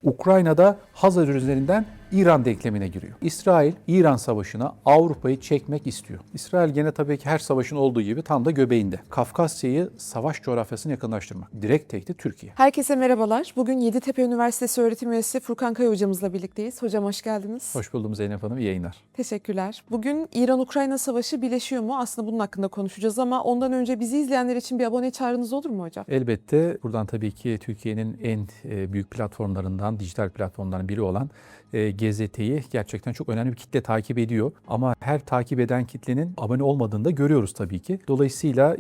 Ukrayna'da Hazar üzerinden İran denklemine giriyor. İsrail, İran savaşına Avrupa'yı çekmek istiyor. İsrail gene tabii ki her savaşın olduğu gibi tam da göbeğinde. Kafkasya'yı savaş coğrafyasına yakınlaştırmak. Direkt tehdit Türkiye. Herkese merhabalar. Bugün Yeditepe Üniversitesi öğretim üyesi Furkan Kaya hocamızla birlikteyiz. Hocam hoş geldiniz. Hoş buldum Zeynep Hanım, iyi yayınlar. Teşekkürler. Bugün İran-Ukrayna savaşı birleşiyor mu? Aslında bunun hakkında konuşacağız ama ondan önce bizi izleyenler için bir abone çağrınız olur mu hocam? Elbette buradan tabii ki Türkiye'nin en büyük platformlarından, dijital platformlarından biri olan GZT'yi gerçekten çok önemli bir kitle takip ediyor. Ama her takip eden kitlenin abone olmadığını da görüyoruz tabii ki. Dolayısıyla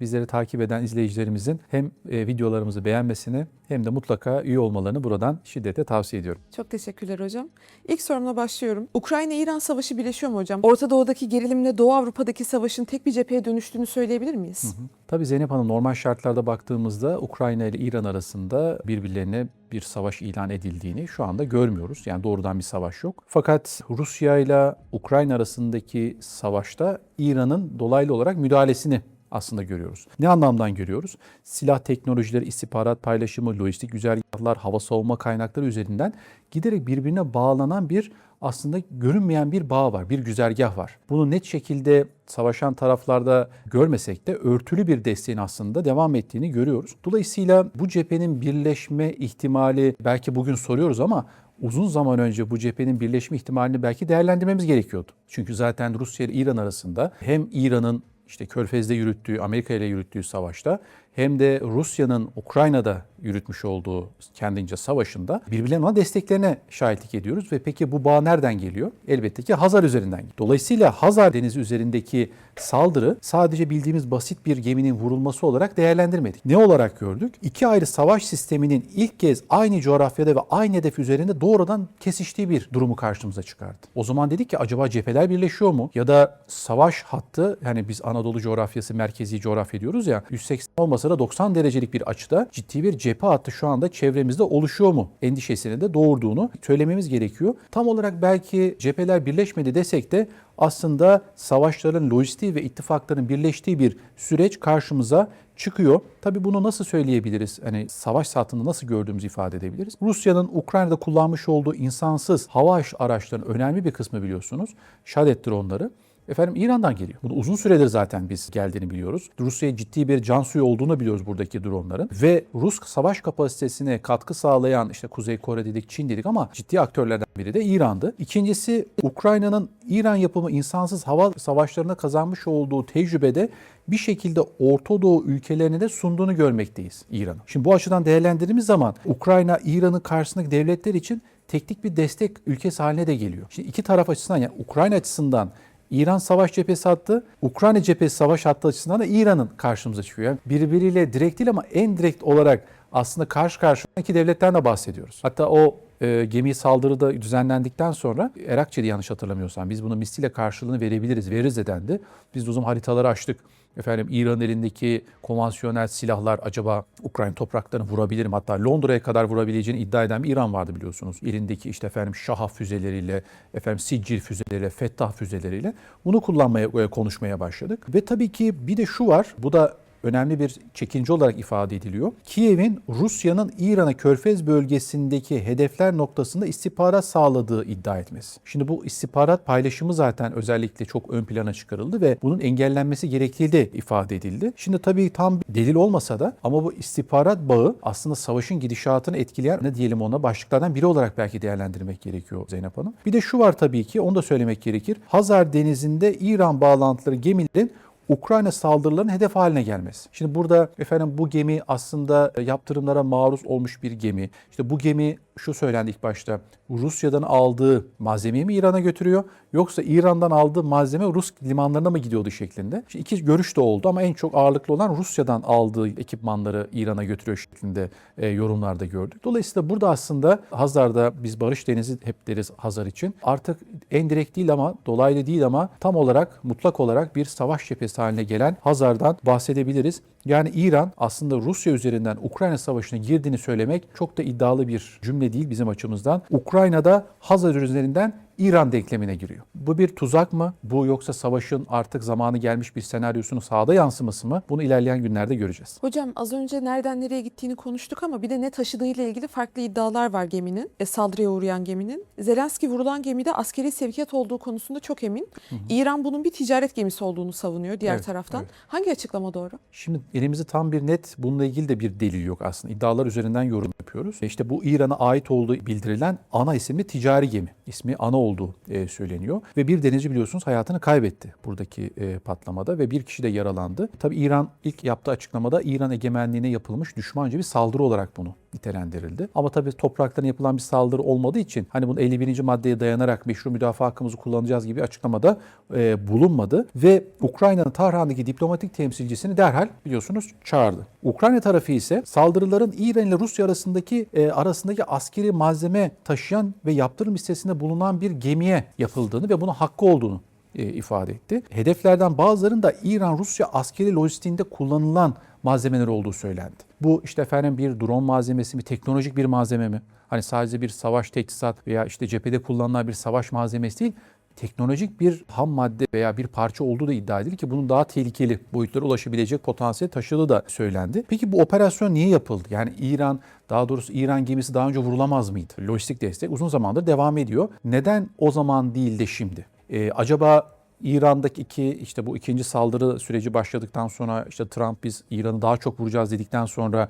bizleri takip eden izleyicilerimizin hem videolarımızı beğenmesini hem de mutlaka üye olmalarını buradan şiddetle tavsiye ediyorum. Çok teşekkürler hocam. İlk sorumla başlıyorum. Ukrayna-İran savaşı birleşiyor mu hocam? Orta Doğu'daki gerilimle Doğu Avrupa'daki savaşın tek bir cepheye dönüştüğünü söyleyebilir miyiz? Tabii Zeynep Hanım, normal şartlarda baktığımızda Ukrayna ile İran arasında birbirlerine bir savaş ilan edildiğini şu anda görmüyoruz. Yani doğrudan bir savaş yok. Fakat Rusya ile Ukrayna arasındaki savaşta İran'ın dolaylı olarak müdahalesini aslında görüyoruz. Ne anlamdan görüyoruz? Silah teknolojileri, istihbarat paylaşımı, lojistik güzergahlar, hava savunma kaynakları üzerinden giderek birbirine bağlanan bir aslında görünmeyen bir bağ var, bir güzergah var. Bunu net şekilde savaşan taraflarda görmesek de örtülü bir desteğin aslında devam ettiğini görüyoruz. Dolayısıyla bu cephenin birleşme ihtimali belki bugün soruyoruz ama uzun zaman önce bu cephenin birleşme ihtimalini belki değerlendirmemiz gerekiyordu. Çünkü zaten Rusya ile İran arasında hem İran'ın Körfez'de yürüttüğü, Amerika ile yürüttüğü savaşta hem de Rusya'nın Ukrayna'da yürütmüş olduğu kendince savaşında birbirlerine olan desteklerine şahitlik ediyoruz. Ve peki bu bağ nereden geliyor? Elbette ki Hazar üzerinden geliyor. Dolayısıyla Hazar Denizi üzerindeki saldırı sadece bildiğimiz basit bir geminin vurulması olarak değerlendirmedik. Ne olarak gördük? İki ayrı savaş sisteminin ilk kez aynı coğrafyada ve aynı hedef üzerinde doğrudan kesiştiği bir durumu karşımıza çıkardı. O zaman dedik ki acaba cepheler birleşiyor mu? Ya da savaş hattı, yani biz Anadolu coğrafyası, merkezi coğrafya diyoruz ya, 180 olmasa da 90 derecelik bir açıda ciddi bir cephe hattı şu anda çevremizde oluşuyor mu endişesini de doğurduğunu söylememiz gerekiyor. Tam olarak belki cepheler birleşmedi desek de aslında savaşların lojistiği ve ittifakların birleştiği bir süreç karşımıza çıkıyor. Tabii bunu nasıl söyleyebiliriz? Hani savaş saatinde nasıl gördüğümüzü ifade edebiliriz. Rusya'nın Ukrayna'da kullanmış olduğu insansız hava araçlarının önemli bir kısmı biliyorsunuz Shahed dronları. İran'dan geliyor. Bunu uzun süredir zaten biz geldiğini biliyoruz. Rusya'ya ciddi bir can suyu olduğunu biliyoruz buradaki dronların. Ve Rus savaş kapasitesine katkı sağlayan Kuzey Kore dedik, Çin dedik ama ciddi aktörlerden biri de İran'dı. İkincisi, Ukrayna'nın İran yapımı insansız hava savaşlarına kazanmış olduğu tecrübede bir şekilde Orta Doğu ülkelerine de sunduğunu görmekteyiz İran'ı. Şimdi bu açıdan değerlendirdiğimiz zaman Ukrayna, İran'ın karşısındaki devletler için teknik bir destek ülkesi haline de geliyor. Şimdi iki taraf açısından, yani Ukrayna açısından İran savaş cephesi hattı, Ukrayna cephesi savaş hattı açısından da İran'ın karşımıza çıkıyor. Yani birbiriyle direkt değil ama en direkt olarak aslında karşı karşıya iki devletten de bahsediyoruz. Hatta o gemi saldırıda düzenlendikten sonra Erakçı'da, yanlış hatırlamıyorsam, biz bunun misliyle karşılığını veririz de dendi. Biz de o zaman haritaları açtık. İran'ın elindeki konvansiyonel silahlar acaba Ukrayna topraklarını vurabilir mi? Hatta Londra'ya kadar vurabileceğini iddia eden bir İran vardı biliyorsunuz. Elindeki Şahap füzeleriyle, Siccil füzeleriyle, Fettah füzeleriyle bunu konuşmaya başladık. Ve tabii ki bir de şu var, bu da önemli bir çekince olarak ifade ediliyor. Kiev'in Rusya'nın İran'a Körfez bölgesindeki hedefler noktasında istihbarat sağladığı iddia etmesi. Şimdi bu istihbarat paylaşımı zaten özellikle çok ön plana çıkarıldı ve bunun engellenmesi gerektiği de ifade edildi. Şimdi tabii tam delil olmasa da ama bu istihbarat bağı aslında savaşın gidişatını etkileyen, ne diyelim ona, başlıklardan biri olarak belki değerlendirmek gerekiyor Zeynep Hanım. Bir de şu var tabii ki, onu da söylemek gerekir. Hazar Denizi'nde İran bağlantıları gemilerin Ukrayna saldırılarının hedef haline gelmesi. Şimdi burada bu gemi aslında yaptırımlara maruz olmuş bir gemi. Bu gemi, şu söylendi ilk başta, Rusya'dan aldığı malzemeyi mi İran'a götürüyor yoksa İran'dan aldığı malzeme Rus limanlarına mı gidiyordu şeklinde. Şimdi iki görüş de oldu ama en çok ağırlıklı olan Rusya'dan aldığı ekipmanları İran'a götürüyor şeklinde yorumlarda gördük. Dolayısıyla burada aslında Hazar'da, biz Barış Denizi hep deriz Hazar için, artık en direkt değil ama dolaylı değil ama tam olarak, mutlak olarak bir savaş cephesi haline gelen Hazar'dan bahsedebiliriz. Yani İran aslında Rusya üzerinden Ukrayna savaşına girdiğini söylemek çok da iddialı bir cümle değil bizim açımızdan. Ukrayna'da Hazar üzerinden İran denklemine giriyor. Bu bir tuzak mı? Bu yoksa savaşın artık zamanı gelmiş bir senaryosunun sahada yansıması mı? Bunu ilerleyen günlerde göreceğiz. Hocam az önce nereden nereye gittiğini konuştuk ama bir de ne taşıdığıyla ilgili farklı iddialar var geminin, saldırıya uğrayan geminin. Zelenski vurulan gemide askeri sevkiyat olduğu konusunda çok emin. İran bunun bir ticaret gemisi olduğunu savunuyor diğer Evet, taraftan. evet. Hangi açıklama doğru? Şimdi elimizde tam bir net bununla ilgili de bir delil yok aslında. İddialar üzerinden yorum yapıyoruz. İşte bu İran'a ait olduğu bildirilen Ana isimli ticari gemi. İsmi Ana olduğu söyleniyor. Ve bir denizci biliyorsunuz hayatını kaybetti buradaki patlamada ve bir kişi de yaralandı. Tabii İran ilk yaptığı açıklamada İran egemenliğine yapılmış düşmanca bir saldırı olarak bunu nitelendirildi. Ama tabii topraklarına yapılan bir saldırı olmadığı için hani bunu 51. maddeye dayanarak meşru müdafaa hakkımızı kullanacağız gibi bir açıklamada bulunmadı. Ve Ukrayna'nın Tahran'daki diplomatik temsilcisini derhal biliyorsunuz çağırdı. Ukrayna tarafı ise saldırıların İran ile Rusya arasındaki askeri malzeme taşıyan ve yaptırım listesinde bulunan bir gemiye yapıldığını ve buna hakkı olduğunu ifade etti. Hedeflerden bazılarının da İran-Rusya askeri lojistiğinde kullanılan malzemeler olduğu söylendi. Bu işte efendim bir drone malzemesi mi, teknolojik bir malzeme mi? Hani sadece bir savaş teçhizat veya işte cephede kullanılan bir savaş malzemesi değil, teknolojik bir ham madde veya bir parça olduğu da iddia edilir ki bunun daha tehlikeli boyutlara ulaşabilecek potansiyel taşıdığı da söylendi. Peki bu operasyon niye yapıldı? Yani daha doğrusu İran gemisi daha önce vurulamaz mıydı? Lojistik destek uzun zamandır devam ediyor. Neden o zaman değil de şimdi? Acaba İran'daki bu ikinci saldırı süreci başladıktan sonra işte Trump biz İran'ı daha çok vuracağız dedikten sonra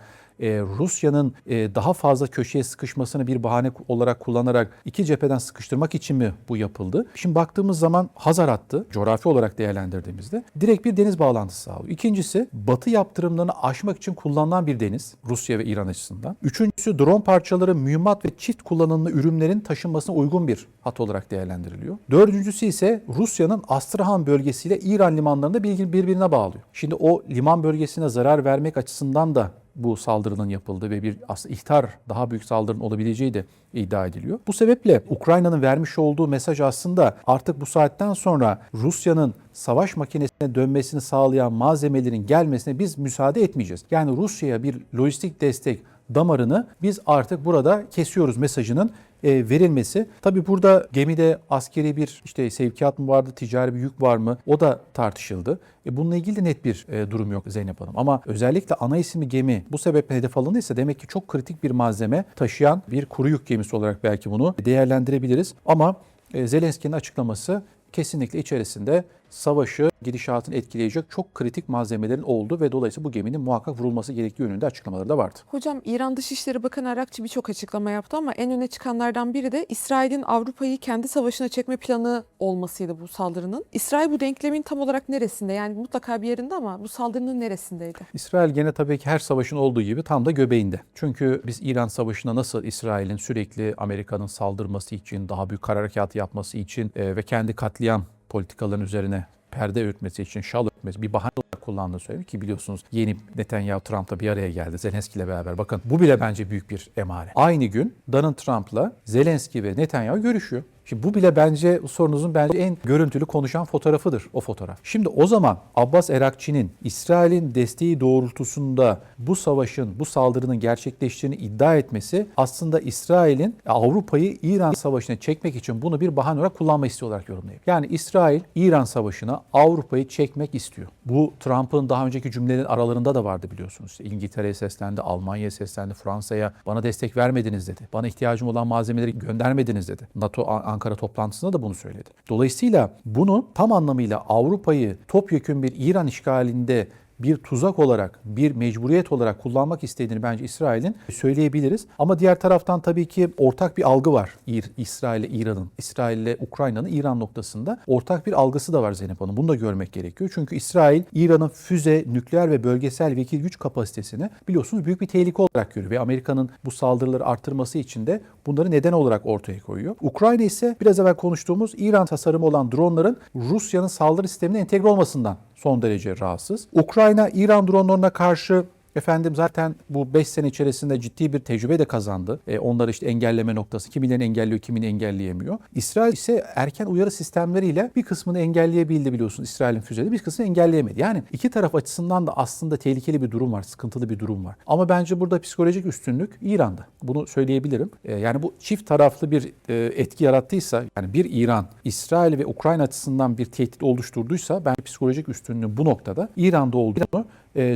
Rusya'nın daha fazla köşeye sıkışmasını bir bahane olarak kullanarak iki cepheden sıkıştırmak için mi bu yapıldı? Şimdi baktığımız zaman Hazar hattı coğrafi olarak değerlendirdiğimizde direkt bir deniz bağlantısı sağlıyor. İkincisi Batı yaptırımlarını aşmak için kullanılan bir deniz Rusya ve İran açısından. Üçüncüsü drone parçaları, mühimmat ve çift kullanımlı ürünlerin taşınmasına uygun bir hat olarak değerlendiriliyor. Dördüncüsü ise Rusya'nın Astrahan bölgesiyle İran limanlarında birbirine bağlıyor. Şimdi o liman bölgesine zarar vermek açısından da bu saldırının yapıldığı ve bir aslında daha büyük saldırının olabileceği de iddia ediliyor. Bu sebeple Ukrayna'nın vermiş olduğu mesaj aslında artık bu saatten sonra Rusya'nın savaş makinesine dönmesini sağlayan malzemelerin gelmesine biz müsaade etmeyeceğiz. Yani Rusya'ya bir lojistik destek damarını biz artık burada kesiyoruz mesajının verilmesi. Tabii burada gemide askeri bir sevkiyat mı vardı, ticari bir yük var mı? O da tartışıldı. Bununla ilgili de net bir durum yok Zeynep Hanım. Ama özellikle Ana isimli gemi bu sebeple hedef alındıysa demek ki çok kritik bir malzeme taşıyan bir kuru yük gemisi olarak belki bunu değerlendirebiliriz. Ama Zelenski'nin açıklaması kesinlikle içerisinde savaşı, gidişatını etkileyecek çok kritik malzemelerin olduğu ve dolayısıyla bu geminin muhakkak vurulması gerektiği yönünde açıklamaları da vardı. Hocam İran Dışişleri Bakanı Arakçı birçok açıklama yaptı ama en öne çıkanlardan biri de İsrail'in Avrupa'yı kendi savaşına çekme planı olmasıydı bu saldırının. İsrail bu denklemin tam olarak neresinde? Yani mutlaka bir yerinde ama bu saldırının neresindeydi? İsrail gene tabii ki her savaşın olduğu gibi tam da göbeğinde. Çünkü biz İran Savaşı'na nasıl İsrail'in sürekli Amerika'nın saldırması için, daha büyük kara harekatı yapması için ve kendi katliam politikaların üzerine perde örtmesi için, şal örtmesi bir bahane olarak kullandığını söylüyor ki biliyorsunuz yeni Netanyahu Trump'la bir araya geldi Zelenski ile beraber. Bakın bu bile bence büyük bir emare. Aynı gün Donald Trump'la Zelenski ve Netanyahu görüşüyor. Şimdi bu bile bence sorunuzun en görüntülü konuşan fotoğrafıdır o fotoğraf. Şimdi o zaman Abbas Erakçı'nın İsrail'in desteği doğrultusunda bu savaşın, bu saldırının gerçekleştiğini iddia etmesi aslında İsrail'in Avrupa'yı İran savaşına çekmek için bunu bir bahane olarak kullanma istiyor olarak yorumlayayım. Yani İsrail İran savaşına Avrupa'yı çekmek istiyor. Bu Trump'ın daha önceki cümlelerin aralarında da vardı biliyorsunuz. İşte İngiltere'ye seslendi, Almanya'ya seslendi, Fransa'ya bana destek vermediniz dedi. Bana ihtiyacım olan malzemeleri göndermediniz dedi. NATO Ankara toplantısında da bunu söyledi. Dolayısıyla bunu tam anlamıyla Avrupa'yı topyekün bir İran işgalinde bir tuzak olarak, bir mecburiyet olarak kullanmak istediğini bence İsrail'in söyleyebiliriz. Ama diğer taraftan tabii ki ortak bir algı var İsrail ile İran'ın, İsrail ile Ukrayna'nın İran noktasında ortak bir algısı da var Zeynep Hanım. Bunu da görmek gerekiyor. Çünkü İsrail, İran'ın füze, nükleer ve bölgesel vekil güç kapasitesini biliyorsunuz büyük bir tehlike olarak görüyor. Ve Amerika'nın bu saldırıları artırması için de bunları neden olarak ortaya koyuyor. Ukrayna ise biraz evvel konuştuğumuz İran tasarımı olan dronların Rusya'nın saldırı sistemine entegre olmasından son derece rahatsız. Ukrayna, İran dronlarına karşı Efendim zaten bu 5 sene içerisinde ciddi bir tecrübe de kazandı. Onları işte engelleme noktası. Kimilerini engelliyor, kimini engelleyemiyor. İsrail ise erken uyarı sistemleriyle bir kısmını engelleyebildi biliyorsun İsrail'in füzeleri. Bir kısmını engelleyemedi. Yani iki taraf açısından da aslında tehlikeli bir durum var, sıkıntılı bir durum var. Ama bence burada psikolojik üstünlük İran'da. Bunu söyleyebilirim. Yani bu çift taraflı bir etki yarattıysa, yani bir İran, İsrail ve Ukrayna açısından bir tehdit oluşturduysa ben psikolojik üstünlüğün bu noktada İran'da olduğunu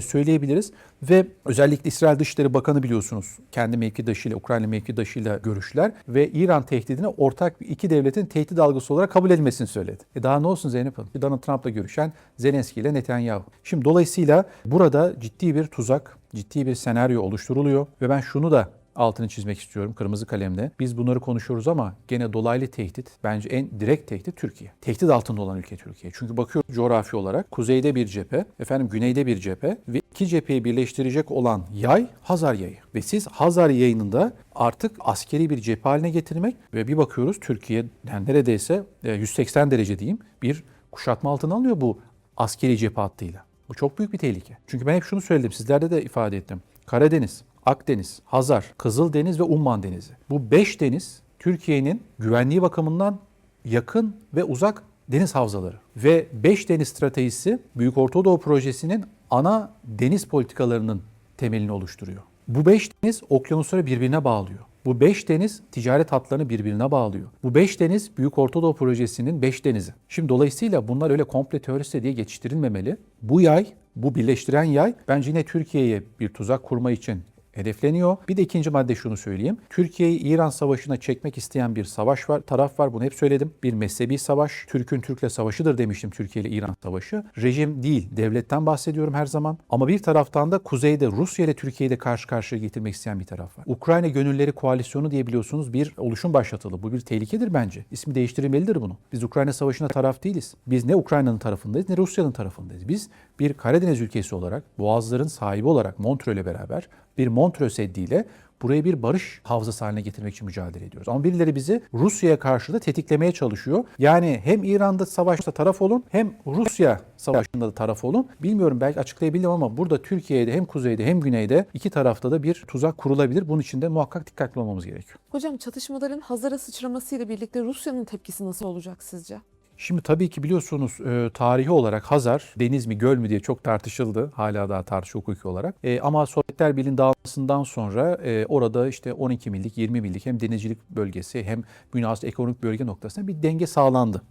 söyleyebiliriz. Ve özellikle İsrail Dışişleri Bakanı biliyorsunuz kendi mevkidaşıyla, Ukrayna mevkidaşıyla görüştüler ve İran tehdidini ortak iki devletin tehdit algısı olarak kabul edilmesini söyledi. Daha ne olsun Zeynep Hanım? Donald Trump'la görüşen Zelenski ile Netanyahu. Şimdi dolayısıyla burada ciddi bir tuzak, ciddi bir senaryo oluşturuluyor ve ben şunu da altını çizmek istiyorum kırmızı kalemle. Biz bunları konuşuyoruz ama gene dolaylı tehdit, bence en direkt tehdit Türkiye. Tehdit altında olan ülke Türkiye. Çünkü bakıyoruz coğrafi olarak kuzeyde bir cephe, güneyde bir cephe ve iki cepheyi birleştirecek olan yay Hazar Yayı. Ve siz Hazar Yayı'nı da artık askeri bir cephe haline getirmek ve bir bakıyoruz Türkiye yani neredeyse 180 derece diyeyim bir kuşatma altına alıyor bu askeri cephe hattıyla. Bu çok büyük bir tehlike. Çünkü ben hep şunu söyledim, sizlerde de ifade ettim. Karadeniz, Akdeniz, Hazar, Kızıldeniz ve Umman Denizi. Bu 5 deniz Türkiye'nin güvenliği bakımından yakın ve uzak deniz havzaları. Ve 5 deniz stratejisi Büyük Orta Doğu Projesi'nin ana deniz politikalarının temelini oluşturuyor. Bu 5 deniz okyanusları birbirine bağlıyor. Bu 5 deniz ticaret hatlarını birbirine bağlıyor. Bu 5 deniz Büyük Orta Doğu Projesi'nin 5 denizi. Şimdi dolayısıyla bunlar öyle komple teorisi diye geçiştirilmemeli. Bu yay, bu birleştiren yay bence yine Türkiye'ye bir tuzak kurma için hedefleniyor. Bir de ikinci madde şunu söyleyeyim. Türkiye'yi İran Savaşı'na çekmek isteyen bir savaş var, taraf var. Bunu hep söyledim. Bir mezhebi savaş. Türk'ün Türk'le savaşıdır demiştim Türkiye ile İran Savaşı. Rejim değil, devletten bahsediyorum her zaman. Ama bir taraftan da kuzeyde Rusya ile Türkiye'yi de karşı karşıya getirmek isteyen bir taraf var. Ukrayna Gönülleri Koalisyonu diye biliyorsunuz bir oluşum başlatıldı. Bu bir tehlikedir bence. İsmi değiştirilmelidir bunu. Biz Ukrayna Savaşı'na taraf değiliz. Biz ne Ukrayna'nın tarafındayız ne Rusya'nın tarafındayız. Biz bir Karadeniz ülkesi olarak, boğazların sahibi olarak Montreux ile beraber bir Montreux Seddi'yle burayı bir barış havzası haline getirmek için mücadele ediyoruz. Ama birileri bizi Rusya'ya karşı da tetiklemeye çalışıyor. Yani hem İran'da savaşta taraf olun hem Rusya savaşında da taraf olun. Bilmiyorum belki açıklayabildim ama burada Türkiye'de hem kuzeyde hem güneyde iki tarafta da bir tuzak kurulabilir. Bunun için de muhakkak dikkatli olmamız gerekiyor. Hocam çatışmaların Hazar'a sıçramasıyla birlikte Rusya'nın tepkisi nasıl olacak sizce? Şimdi tabii ki biliyorsunuz tarihi olarak Hazar, deniz mi göl mü diye çok tartışıldı. Hala daha tartışıyor hukuki olarak. Ama Sovyetler Birliği'nin dağılmasından sonra orada işte 12 millik, 20 millik hem denizcilik bölgesi hem münhasır ekonomik bölge noktasında bir denge sağlandı.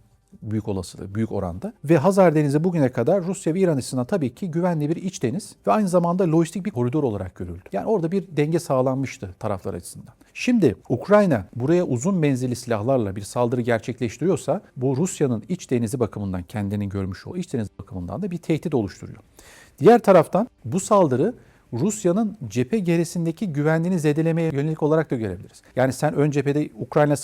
Büyük olasılığı, büyük oranda. Ve Hazar Denizi bugüne kadar Rusya ve İran açısından tabii ki güvenli bir iç deniz ve aynı zamanda lojistik bir koridor olarak görüldü. Yani orada bir denge sağlanmıştı taraflar açısından. Şimdi Ukrayna buraya uzun menzilli silahlarla bir saldırı gerçekleştiriyorsa bu Rusya'nın iç denizi bakımından kendinin görmüş olduğu iç deniz bakımından da bir tehdit oluşturuyor. Diğer taraftan bu saldırı Rusya'nın cephe gerisindeki güvenliğini zedelemeye yönelik olarak da görebiliriz. Yani sen ön cephede Ukrayna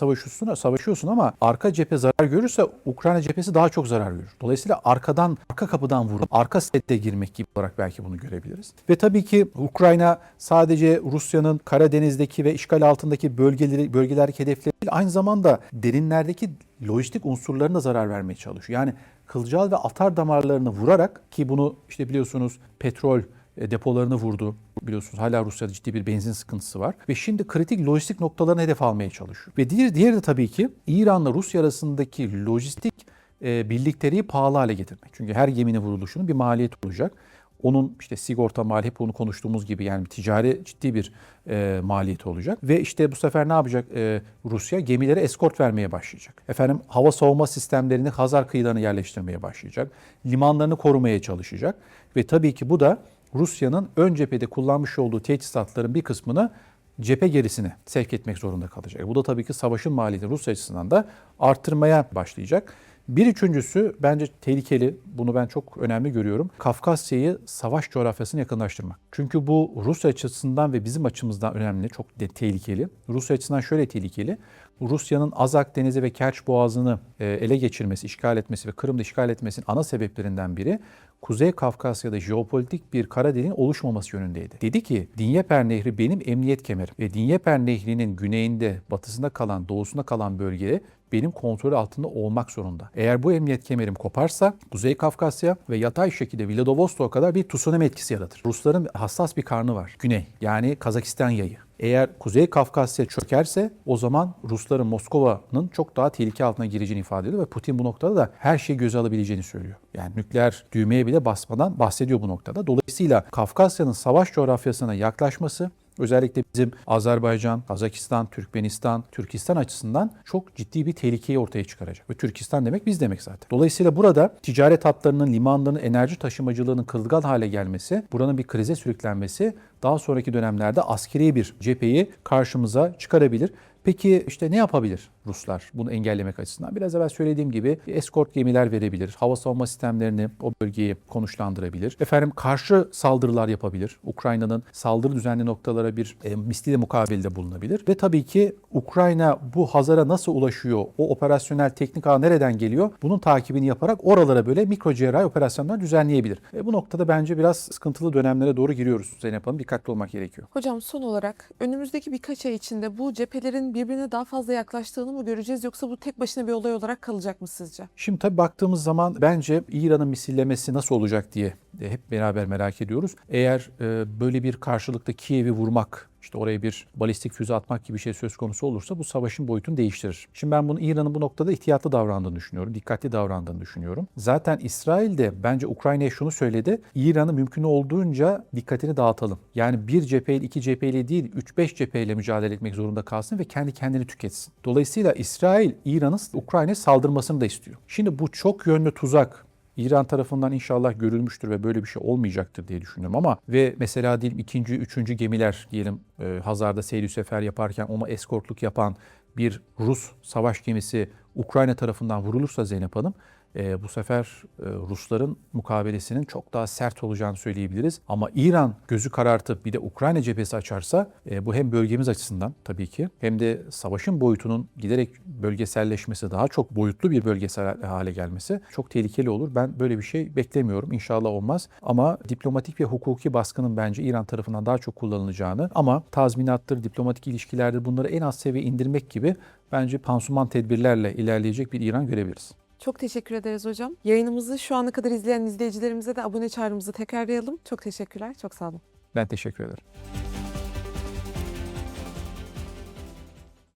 savaşıyorsun ama arka cephe zarar görürse Ukrayna cephesi daha çok zarar görür. Dolayısıyla arka kapıdan vurup arka sette girmek gibi olarak belki bunu görebiliriz. Ve tabii ki Ukrayna sadece Rusya'nın Karadeniz'deki ve işgal altındaki bölgelerdeki hedefleri değil, aynı zamanda derinlerdeki lojistik unsurlarına zarar vermeye çalışıyor. Yani kılcal ve atar damarlarını vurarak ki bunu işte biliyorsunuz petrol depolarını vurdu. Biliyorsunuz hala Rusya'da ciddi bir benzin sıkıntısı var. Ve şimdi kritik lojistik noktalarını hedef almaya çalışıyor. Ve diğeri de tabii ki İran'la Rusya arasındaki lojistik birlikteliği pahalı hale getirmek. Çünkü her geminin vuruluşunun bir maliyeti olacak. Onun işte sigorta maliyeti, hep bunu konuştuğumuz gibi yani ticari ciddi bir maliyeti olacak. Ve işte bu sefer ne yapacak Rusya? Gemilere eskort vermeye başlayacak. Hava savunma sistemlerini Hazar kıyılarına yerleştirmeye başlayacak. Limanlarını korumaya çalışacak. Ve tabii ki bu da Rusya'nın ön cephede kullanmış olduğu teçhizatların bir kısmını cephe gerisine sevk etmek zorunda kalacak. Bu da tabii ki savaşın maliyetini Rusya açısından da arttırmaya başlayacak. Bir üçüncüsü bence tehlikeli, bunu ben çok önemli görüyorum. Kafkasya'yı savaş coğrafyasına yakınlaştırmak. Çünkü bu Rusya açısından ve bizim açımızdan önemli, çok tehlikeli. Rusya açısından şöyle tehlikeli. Rusya'nın Azak Denizi ve Kerç Boğazı'nı ele geçirmesi, işgal etmesi ve Kırım'da işgal etmesinin ana sebeplerinden biri Kuzey Kafkasya'da jeopolitik bir kara deliğin oluşmaması yönündeydi. Dedi ki Dinyeper Nehri benim emniyet kemerim ve Dinyeper Nehri'nin güneyinde, batısında kalan, doğusunda kalan bölge benim kontrol altında olmak zorunda. Eğer bu emniyet kemerim koparsa Kuzey Kafkasya ve yatay şekilde Vladivostok'a kadar bir tsunami etkisi yaratır. Rusların hassas bir karnı var. Güney, yani Kazakistan yayı. Eğer Kuzey Kafkasya çökerse o zaman Rusların Moskova'nın çok daha tehlike altına gireceğini ifade ediyor ve Putin bu noktada da her şeyi göze alabileceğini söylüyor. Yani nükleer düğmeye bile basmadan bahsediyor bu noktada. Dolayısıyla Kafkasya'nın savaş coğrafyasına yaklaşması özellikle bizim Azerbaycan, Kazakistan, Türkmenistan, Türkistan açısından çok ciddi bir tehlikeyi ortaya çıkaracak. Ve Türkistan demek biz demek zaten. Dolayısıyla burada ticaret hatlarının, limanlarının, enerji taşımacılığının kırılgan hale gelmesi, buranın bir krize sürüklenmesi daha sonraki dönemlerde askeri bir cepheyi karşımıza çıkarabilir. Peki işte ne yapabilir Ruslar bunu engellemek açısından? Biraz evvel söylediğim gibi eskort gemiler verebilir, hava savunma sistemlerini o bölgeyi konuşlandırabilir. Karşı saldırılar yapabilir. Ukrayna'nın saldırı düzenli noktalara bir misliyle mukabelede bulunabilir. Ve tabii ki Ukrayna bu Hazar'a nasıl ulaşıyor, o operasyonel teknik ağ nereden geliyor? Bunun takibini yaparak oralara böyle mikro cerrahi operasyonlar düzenleyebilir. Bu noktada bence biraz sıkıntılı dönemlere doğru giriyoruz Zeynep Hanım. Dikkatli olmak gerekiyor. Hocam son olarak önümüzdeki birkaç ay içinde bu cephelerin birbirine daha fazla yaklaştığını mı göreceğiz yoksa bu tek başına bir olay olarak kalacak mı sizce? Şimdi tabii baktığımız zaman bence İran'ın misillemesi nasıl olacak diye hep beraber merak ediyoruz. Eğer böyle bir karşılıkta Kiev'i vurmak, işte oraya bir balistik füze atmak gibi bir şey söz konusu olursa bu savaşın boyutunu değiştirir. Şimdi ben bunu İran'ın bu noktada ihtiyatlı davrandığını düşünüyorum, dikkatli davrandığını düşünüyorum. Zaten İsrail de bence Ukrayna'ya şunu söyledi, İran'ı mümkün olduğunca dikkatini dağıtalım. Yani bir cepheyle, iki cepheyle değil, 3-5 cepheyle mücadele etmek zorunda kalsın ve kendi kendini tüketsin. Dolayısıyla İsrail, İran'ın Ukrayna'ya saldırmasını da istiyor. Şimdi bu çok yönlü tuzak İran tarafından inşallah görülmüştür ve böyle bir şey olmayacaktır diye düşünüyorum ama ve mesela diyelim 2. 3. gemiler diyelim Hazar'da seyir sefer yaparken ona eskortluk yapan bir Rus savaş gemisi Ukrayna tarafından vurulursa Zeynep Hanım bu sefer Rusların mukabelesinin çok daha sert olacağını söyleyebiliriz. Ama İran gözü karartıp bir de Ukrayna cephesi açarsa bu hem bölgemiz açısından tabii ki hem de savaşın boyutunun giderek bölgeselleşmesi, daha çok boyutlu bir bölgesel hale gelmesi çok tehlikeli olur. Ben böyle bir şey beklemiyorum. İnşallah olmaz. Ama diplomatik ve hukuki baskının bence İran tarafından daha çok kullanılacağını ama tazminattır, diplomatik ilişkilerde bunları en az seviye indirmek gibi bence pansuman tedbirlerle ilerleyecek bir İran görebiliriz. Çok teşekkür ederiz hocam. Yayınımızı şu ana kadar izleyen izleyicilerimize de abone çağrımızı tekrarlayalım. Çok teşekkürler, çok sağ olun. Ben teşekkür ederim.